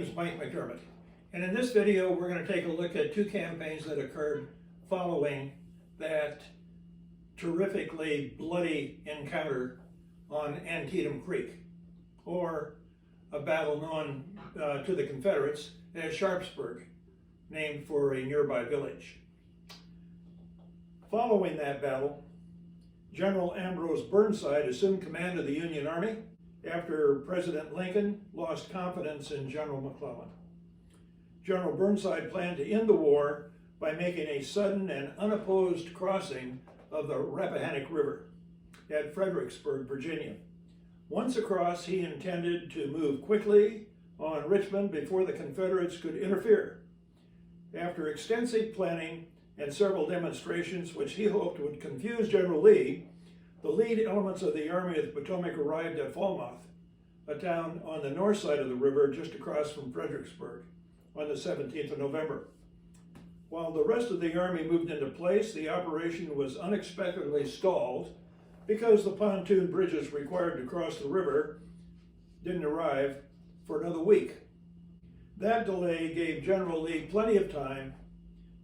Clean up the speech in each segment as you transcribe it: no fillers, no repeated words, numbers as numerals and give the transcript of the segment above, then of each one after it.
name's Mike McDermott, and in this video we're going to take a look at two campaigns that occurred following that terrifically bloody encounter on Antietam Creek, or a battle known to the Confederates as Sharpsburg, named for a nearby village. Following that battle, General Ambrose Burnside assumed command of the Union Army after President Lincoln lost confidence in General McClellan. General Burnside planned to end the war by making a sudden and unopposed crossing of the Rappahannock River at Fredericksburg, Virginia. Once across, he intended to move quickly on Richmond before the Confederates could interfere. After extensive planning and several demonstrations which he hoped would confuse General Lee, the lead elements of the Army of the Potomac arrived at Falmouth, a town on the north side of the river just across from Fredericksburg, on the 17th of November. While the rest of the Army moved into place, the operation was unexpectedly stalled because the pontoon bridges required to cross the river didn't arrive for another week. That delay gave General Lee plenty of time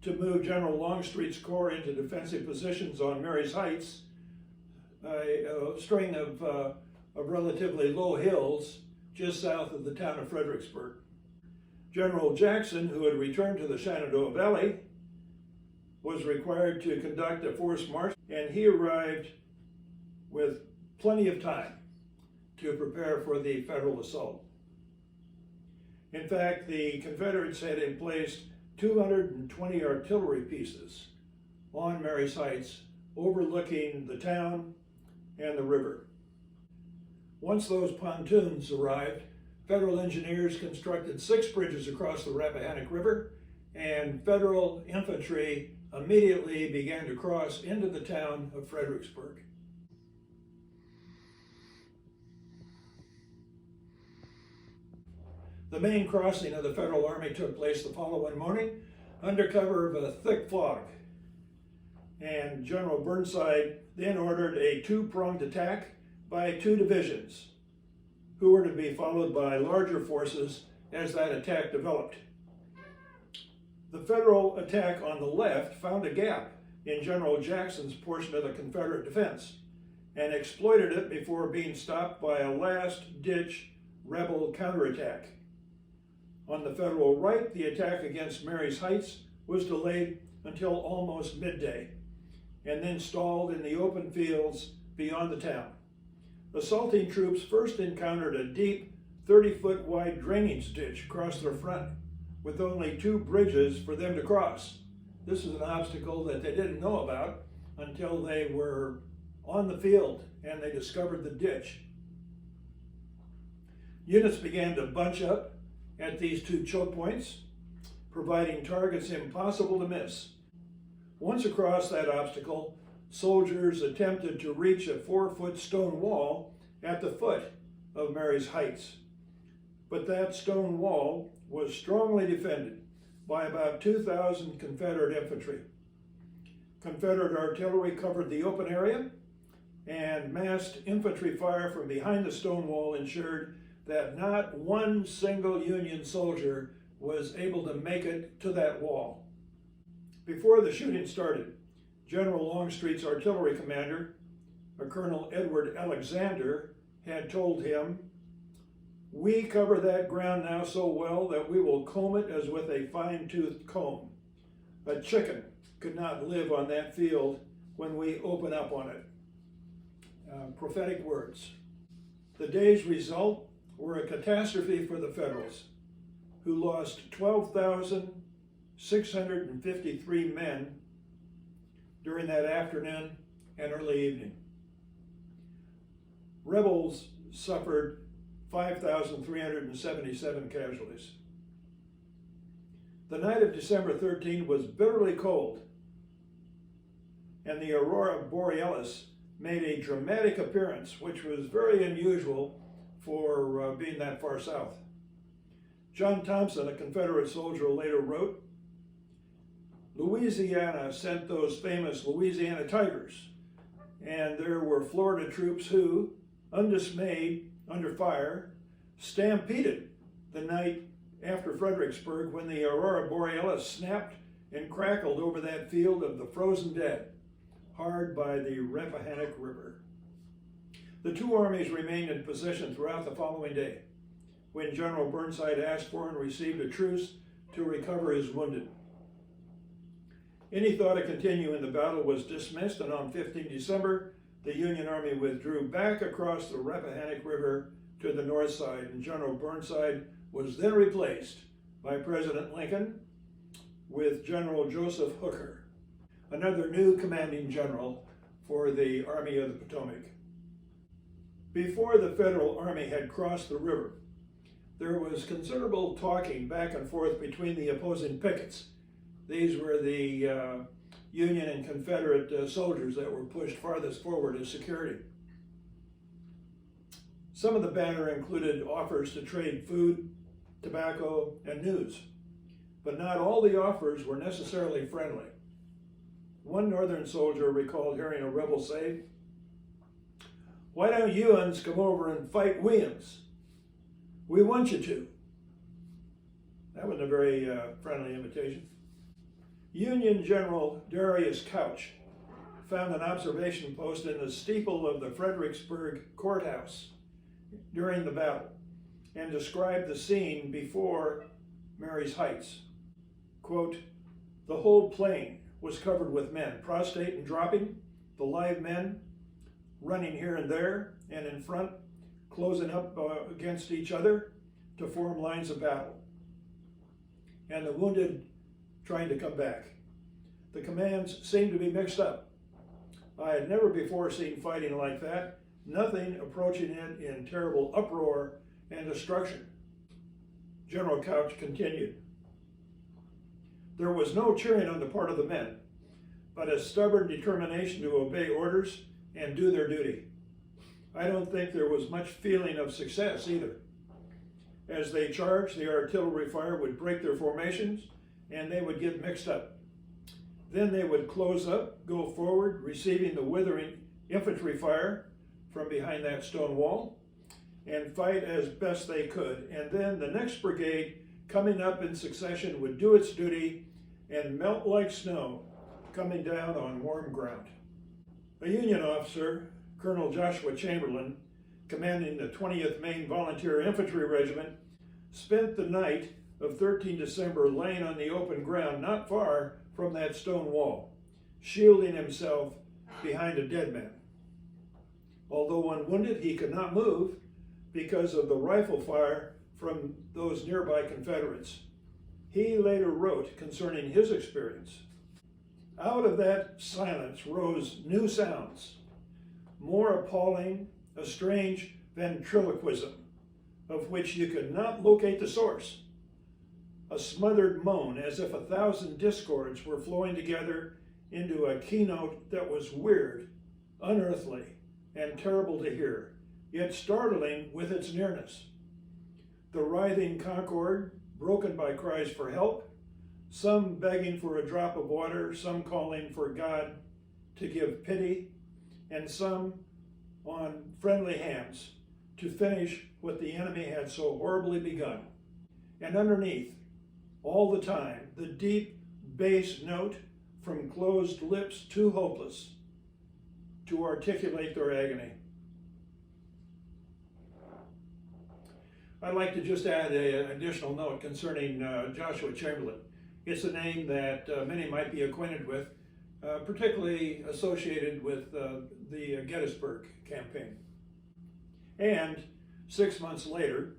to move General Longstreet's corps into defensive positions on Marye's Heights, a string of relatively low hills just south of the town of Fredericksburg. General Jackson, who had returned to the Shenandoah Valley, was required to conduct a forced march, and he arrived with plenty of time to prepare for the Federal assault. In fact, the Confederates had emplaced 220 artillery pieces on Marye's Heights, overlooking the town and the river. Once those pontoons arrived, Federal engineers constructed 6 bridges across the Rappahannock River, and Federal infantry immediately began to cross into the town of Fredericksburg. The main crossing of the Federal Army took place the following morning under cover of a thick fog, and General Burnside then ordered a 2-pronged attack by 2 divisions, who were to be followed by larger forces as that attack developed. The Federal attack on the left found a gap in General Jackson's portion of the Confederate defense and exploited it before being stopped by a last-ditch rebel counterattack. On the Federal right, the attack against Marye's Heights was delayed until almost midday and then stalled in the open fields beyond the town. Assaulting troops first encountered a deep 30-foot wide drainage ditch across their front with only 2 bridges for them to cross. This is an obstacle that they didn't know about until they were on the field and they discovered the ditch. Units began to bunch up at these 2 choke points, providing targets impossible to miss. Once across that obstacle, soldiers attempted to reach a 4-foot stone wall at the foot of Marye's Heights. But that stone wall was strongly defended by about 2,000 Confederate infantry. Confederate artillery covered the open area, and massed infantry fire from behind the stone wall ensured that not one single Union soldier was able to make it to that wall. Before the shooting started, General Longstreet's artillery commander, a Colonel Edward Alexander, had told him, "We cover that ground now so well that we will comb it as with a fine-toothed comb. A chicken could not live on that field when we open up on it." Prophetic words. The day's result were a catastrophe for the Federals, who lost 12,653 men during that afternoon and early evening. Rebels suffered 5,377 casualties. The night of December 13 was bitterly cold, and the aurora borealis made a dramatic appearance, which was very unusual for being that far south. John Thompson, a Confederate soldier, later wrote, "Louisiana sent those famous Louisiana Tigers, and there were Florida troops who, undismayed, under fire, stampeded the night after Fredericksburg when the aurora borealis snapped and crackled over that field of the frozen dead, hard by the Rappahannock River. The two armies remained in position throughout the following day, when General Burnside asked for and received a truce to recover his wounded. Any thought of continuing the battle was dismissed, and on 15 December, the Union Army withdrew back across the Rappahannock River to the north side, and General Burnside was then replaced by President Lincoln with General Joseph Hooker, another new commanding general for the Army of the Potomac. Before the Federal Army had crossed the river, there was considerable talking back and forth between the opposing pickets. These were the Union and Confederate soldiers that were pushed farthest forward as security. Some of the banter included offers to trade food, tobacco, and news, but not all the offers were necessarily friendly. One Northern soldier recalled hearing a rebel say, "Why don't you uns come over and fight we uns? We want you to." That wasn't a very friendly invitation. Union General Darius Couch found an observation post in the steeple of the Fredericksburg courthouse during the battle and described the scene before Mary's Heights. Quote, "The whole plain was covered with men, prostrate and dropping, the live men running here and there, and in front, closing up against each other to form lines of battle, and the wounded trying to come back. The commands seemed to be mixed up. I had never before seen fighting like that, nothing approaching it in terrible uproar and destruction." General Couch continued, "There was no cheering on the part of the men, but a stubborn determination to obey orders and do their duty. I don't think there was much feeling of success either. As they charged, the artillery fire would break their formations and they would get mixed up. Then they would close up, go forward, receiving the withering infantry fire from behind that stone wall, and fight as best they could. And then the next brigade, coming up in succession, would do its duty and melt like snow coming down on warm ground." A Union officer, Colonel Joshua Chamberlain, commanding the 20th Maine Volunteer Infantry Regiment, spent the night of 13 December laying on the open ground not far from that stone wall, shielding himself behind a dead man. Although unwounded, he could not move because of the rifle fire from those nearby Confederates. He later wrote concerning his experience, "Out of that silence rose new sounds, more appalling, a strange ventriloquism, of which you could not locate the source. A smothered moan as if 1,000 discords were flowing together into a keynote that was weird, unearthly, and terrible to hear, yet startling with its nearness. The writhing concord, broken by cries for help, some begging for a drop of water, some calling for God to give pity, and some on friendly hands to finish what the enemy had so horribly begun. And underneath, all the time, the deep bass note from closed lips too hopeless to articulate their agony." I'd like to just add an additional note concerning Joshua Chamberlain. It's a name that many might be acquainted with, particularly associated with the Gettysburg campaign. And 6 months later,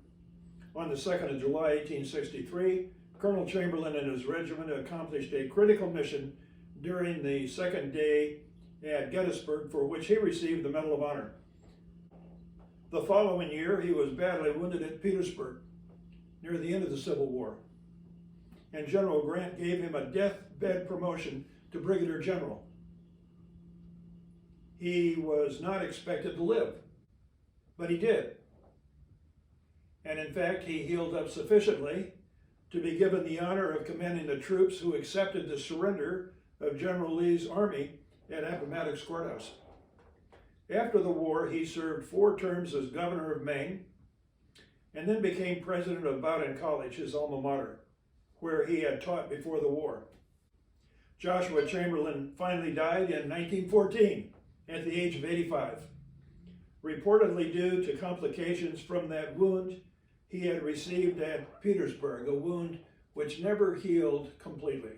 on the 2nd of July, 1863, Colonel Chamberlain and his regiment accomplished a critical mission during the second day at Gettysburg, for which he received the Medal of Honor. The following year, he was badly wounded at Petersburg, near the end of the Civil War, and General Grant gave him a deathbed promotion to Brigadier General. He was not expected to live, but he did. And in fact, he healed up sufficiently to be given the honor of commanding the troops who accepted the surrender of General Lee's army at Appomattox Courthouse. After the war, he served 4 terms as governor of Maine and then became president of Bowdoin College, his alma mater, where he had taught before the war. Joshua Chamberlain finally died in 1914 at the age of 85, reportedly due to complications from that wound he had received at Petersburg, a wound which never healed completely.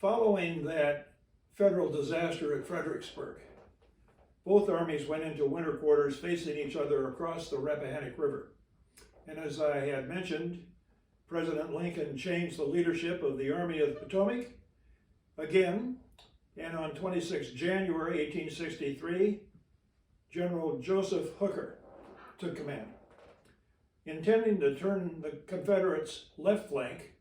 Following that federal disaster at Fredericksburg, both armies went into winter quarters facing each other across the Rappahannock River. And as I had mentioned, President Lincoln changed the leadership of the Army of the Potomac again, and on 26 January 1863, General Joseph Hooker took command. Intending to turn the Confederates' left flank,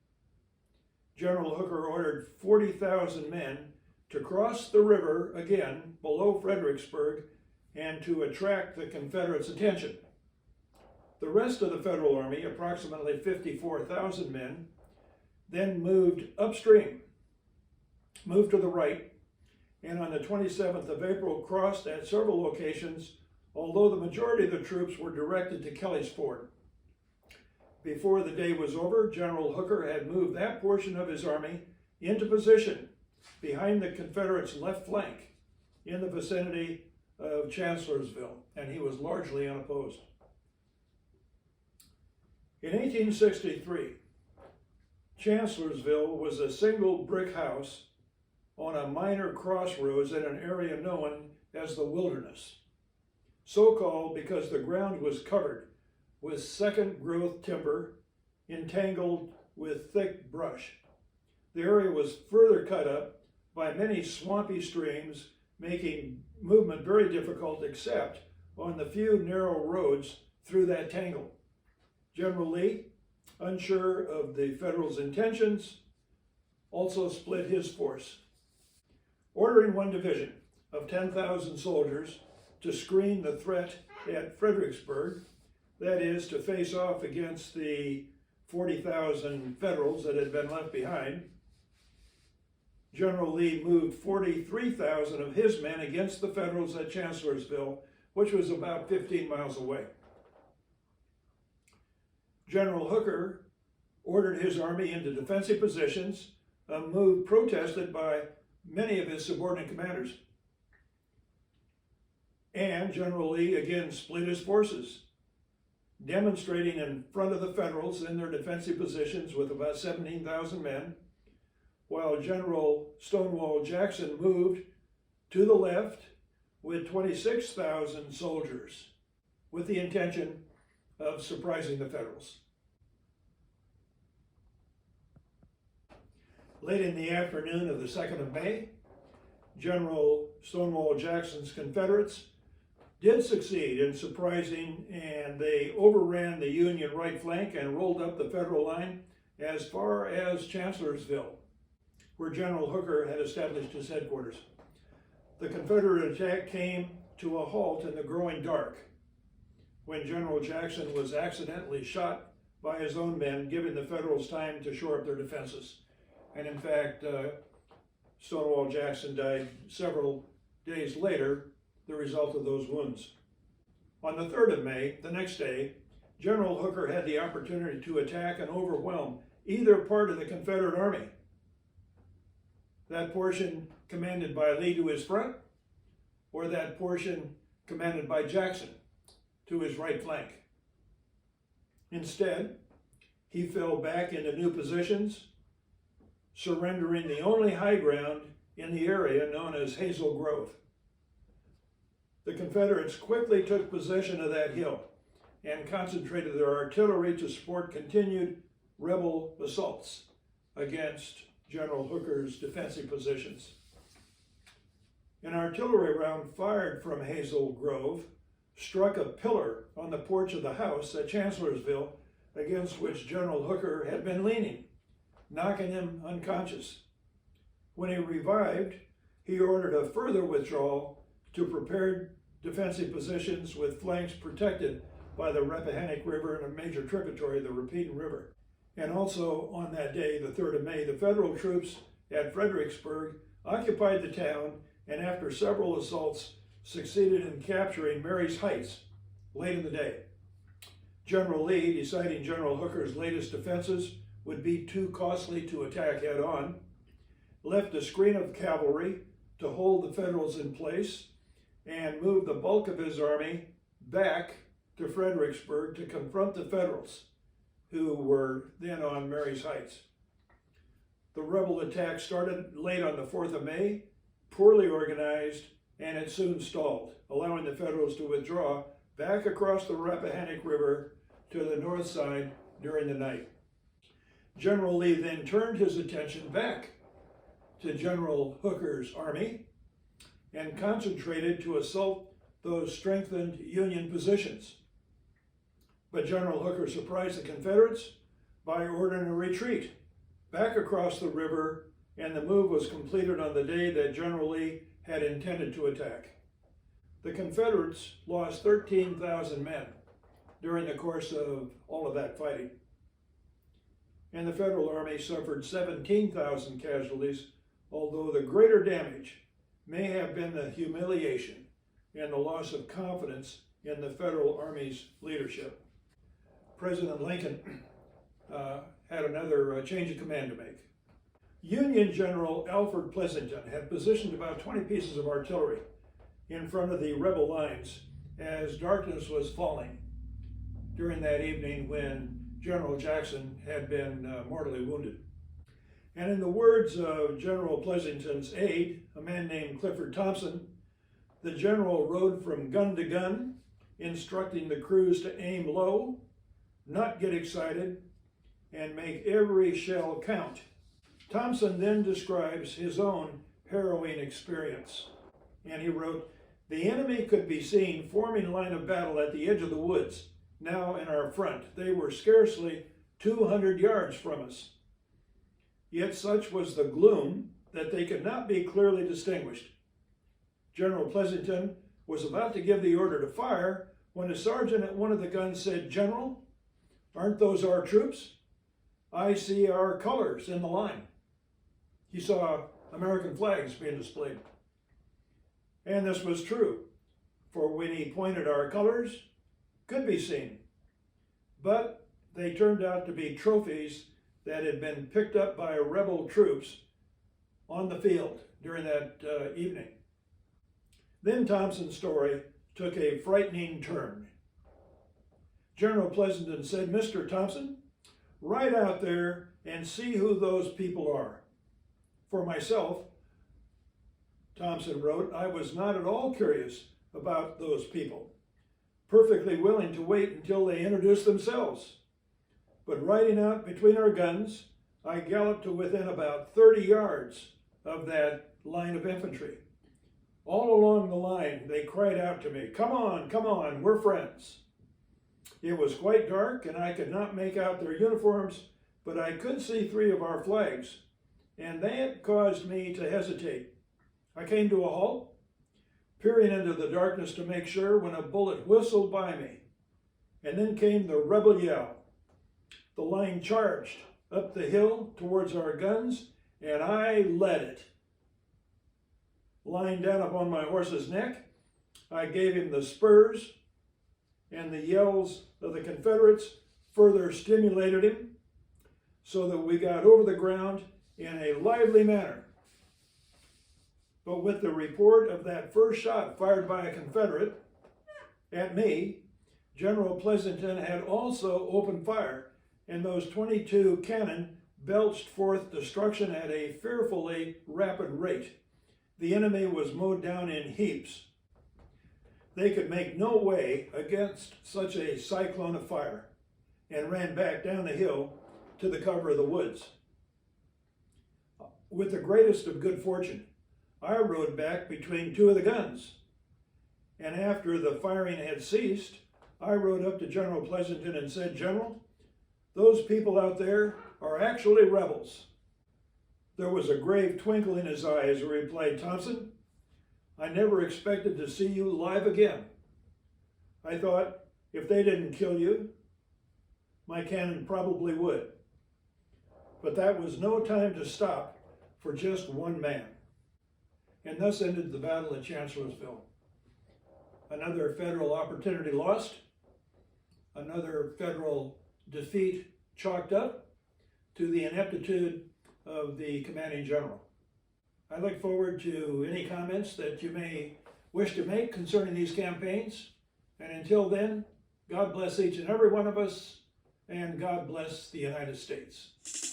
General Hooker ordered 40,000 men to cross the river again below Fredericksburg and to attract the Confederates' attention. The rest of the Federal Army, approximately 54,000 men, then moved upstream, moved to the right, and on the 27th of April crossed at several locations, although the majority of the troops were directed to Kelly's Ford. Before the day was over, General Hooker had moved that portion of his army into position behind the Confederates' left flank in the vicinity of Chancellorsville, and he was largely unopposed. In 1863, Chancellorsville was a single brick house on a minor crossroads in an area known as the Wilderness, so called because the ground was covered with second-growth timber entangled with thick brush. The area was further cut up by many swampy streams, making movement very difficult except on the few narrow roads through that tangle. General Lee, unsure of the Federals' intentions, also split his force, ordering one division of 10,000 soldiers to screen the threat at Fredericksburg, that is, to face off against the 40,000 Federals that had been left behind. General Lee moved 43,000 of his men against the Federals at Chancellorsville, which was about 15 miles away. General Hooker ordered his army into defensive positions, a move protested by many of his subordinate commanders. And General Lee again split his forces, demonstrating in front of the Federals in their defensive positions with about 17,000 men, while General Stonewall Jackson moved to the left with 26,000 soldiers with the intention of surprising the Federals. Late in the afternoon of the 2nd of May, General Stonewall Jackson's Confederates did succeed in surprising, and they overran the Union right flank and rolled up the Federal line as far as Chancellorsville, where General Hooker had established his headquarters. The Confederate attack came to a halt in the growing dark when General Jackson was accidentally shot by his own men, giving the Federals time to shore up their defenses. And in fact, Stonewall Jackson died several days later, the result of those wounds. On the 3rd of May, the next day, General Hooker had the opportunity to attack and overwhelm either part of the Confederate Army. That portion commanded by Lee to his front, or that portion commanded by Jackson to his right flank. Instead, he fell back into new positions, surrendering the only high ground in the area known as Hazel Grove. The Confederates quickly took possession of that hill and concentrated their artillery to support continued rebel assaults against General Hooker's defensive positions. An artillery round fired from Hazel Grove struck a pillar on the porch of the house at Chancellorsville against which General Hooker had been leaning, knocking him unconscious. When he revived, he ordered a further withdrawal to prepared defensive positions with flanks protected by the Rappahannock River and a major tributary, the Rapine River. And also on that day, the 3rd of May, the Federal troops at Fredericksburg occupied the town and after several assaults succeeded in capturing Mary's Heights late in the day. General Lee, deciding General Hooker's latest defenses would be too costly to attack head on, left a screen of cavalry to hold the Federals in place and moved the bulk of his army back to Fredericksburg to confront the Federals, who were then on Marye's Heights. The rebel attack started late on the 4th of May, poorly organized, and it soon stalled, allowing the Federals to withdraw back across the Rappahannock River to the north side during the night. General Lee then turned his attention back to General Hooker's army and concentrated to assault those strengthened Union positions. But General Hooker surprised the Confederates by ordering a retreat back across the river, and the move was completed on the day that General Lee had intended to attack. The Confederates lost 13,000 men during the course of all of that fighting, and the Federal Army suffered 17,000 casualties, although the greater damage may have been the humiliation and the loss of confidence in the Federal Army's leadership. President Lincoln had another change of command to make. Union General Alfred Pleasonton had positioned about 20 pieces of artillery in front of the rebel lines as darkness was falling during that evening when General Jackson had been mortally wounded. And in the words of General Pleasonton's aide, a man named Clifford Thompson, the general rode from gun to gun, instructing the crews to aim low, not get excited, and make every shell count. Thompson then describes his own harrowing experience, and he wrote, "The enemy could be seen forming line of battle at the edge of the woods, now in our front. They were scarcely 200 yards from us. Yet such was the gloom that they could not be clearly distinguished. General Pleasonton was about to give the order to fire when a sergeant at one of the guns said, 'General, aren't those our troops? I see our colors in the line.' He saw American flags being displayed. And this was true, for when he pointed, our colors could be seen. But they turned out to be trophies that had been picked up by rebel troops on the field during that evening." Then Thompson's story took a frightening turn. General Pleasonton said, "Mr. Thompson, ride out there and see who those people are." For myself, Thompson wrote, I was not at all curious about those people, perfectly willing to wait until they introduced themselves. But riding out between our guns, I galloped to within about 30 yards of that line of infantry. All along the line, they cried out to me, come on, we're friends." It was quite dark and I could not make out their uniforms, but I could see 3 of our flags, and that caused me to hesitate. I came to a halt, peering into the darkness to make sure, when a bullet whistled by me. And then came the rebel yell. The line charged up the hill towards our guns, and I led it. Lying down upon my horse's neck, I gave him the spurs, and the yells of the Confederates further stimulated him, so that we got over the ground in a lively manner. But with the report of that first shot fired by a Confederate at me, General Pleasonton had also opened fire, and those 22 cannon belched forth destruction at a fearfully rapid rate. The enemy was mowed down in heaps. They could make no way against such a cyclone of fire, and ran back down the hill to the cover of the woods. With the greatest of good fortune, I rode back between 2 of the guns, and after the firing had ceased, I rode up to General Pleasonton and said, "General, those people out there are actually rebels." There was a grave twinkle in his eye as he replied, "Thompson, I never expected to see you alive again. I thought if they didn't kill you, my cannon probably would." But that was no time to stop for just one man. And thus ended the Battle of Chancellorsville. Another Federal opportunity lost, another federal defeat chalked up to the ineptitude of the commanding general. I look forward to any comments that you may wish to make concerning these campaigns. And until then, God bless each and every one of us, and God bless the United States.